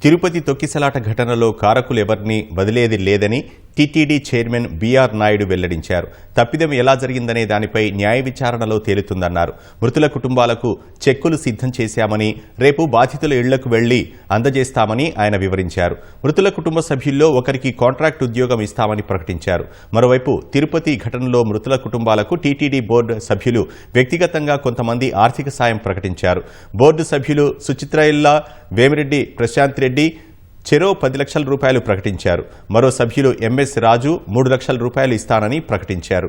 తిరుపతి తొక్కిసలాట ఘటనలో కారకులెవర్నీ వదిలేది లేదని టీటీడీ చైర్మన్ బీఆర్ నాయుడు వెల్లడించారు. తప్పిదం ఎలా జరిగిందనే దానిపై న్యాయ విచారణలో తేలుతుందన్నారు. మృతుల కుటుంబాలకు చెక్కులు సిద్ధం చేశామని, రేపు బాధితుల ఇళ్లకు వెళ్లి అందజేస్తామని ఆయన వివరించారు. మృతుల కుటుంబ సభ్యుల్లో ఒకరికి కాంట్రాక్ట్ ఉద్యోగం ఇస్తామని ప్రకటించారు. మరోవైపు తిరుపతి ఘటనలో మృతుల కుటుంబాలకు టీటీడీ బోర్డు సభ్యులు వ్యక్తిగతంగా కొంతమంది ఆర్థిక సాయం ప్రకటించారు. బోర్డు సభ్యులు సుచిత్రయిల్లా, వేమిరెడ్డి ప్రశాంత్ రెడ్డి చెరో 10 లక్షల రూపాయలు ప్రకటించారు. మరో సభ్యులు ఎంఎస్ రాజు 3 లక్షల రూపాయలు ఇస్తానని ప్రకటించారు.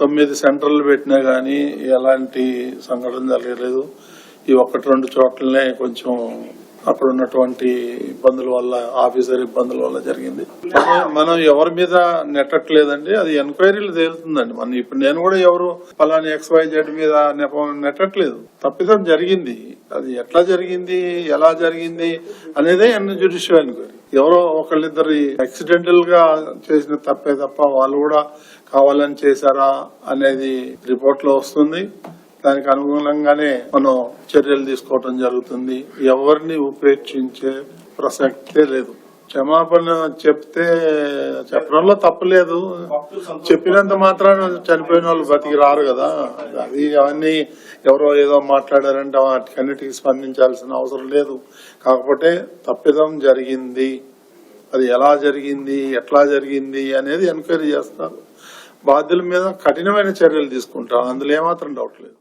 9 సెంటర్లు పెట్టినా గానీ ఎలాంటి సంఘటన జరగలేదు. ఈ 1-2 చోట్లనే కొంచెం అక్కడ ఉన్నటువంటి ఇబ్బందుల వల్ల, ఆఫీసర్ ఇబ్బందుల వల్ల జరిగింది. మనం ఎవరి మీద నెట్టట్లేదండి, అది ఎంక్వైరీలు తేలుతుందండి. ఇప్పుడు నేను కూడా ఎవరు పలాని XYZ మీద నెట్టట్లేదు. తప్పిదం జరిగింది, అది ఎట్లా జరిగింది, ఎలా జరిగింది అనేదే జ్యుడిషియల్ ఎంక్వైరీ. ఎవరో ఒకళ్ళిద్దరు యాక్సిడెంటల్ గా చేసిన తప్పే తప్ప వాళ్ళు కూడా కావాలని చేశారా అనేది రిపోర్ట్ లో వస్తుంది. దానికి అనుగుణంగానే మనం చర్యలు తీసుకోవడం జరుగుతుంది. ఎవరిని ఉపేక్షించే ప్రసక్తే లేదు. క్షమాపణ చెప్పడంలో తప్పులేదు. చెప్పినంత మాత్రాన చనిపోయిన వాళ్ళు బతికి రారు కదా. అది అవన్నీ ఎవరో ఏదో మాట్లాడారంటే వాటికన్నిటికీ స్పందించాల్సిన అవసరం లేదు. కాకపోతే తప్పిదం జరిగింది, అది ఎలా జరిగింది, ఎట్లా జరిగింది అనేది ఎంక్వైరీ చేస్తారు. బాధ్యుల మీద కఠినమైన చర్యలు తీసుకుంటారు, అందులో ఏమాత్రం డౌట్ లేదు.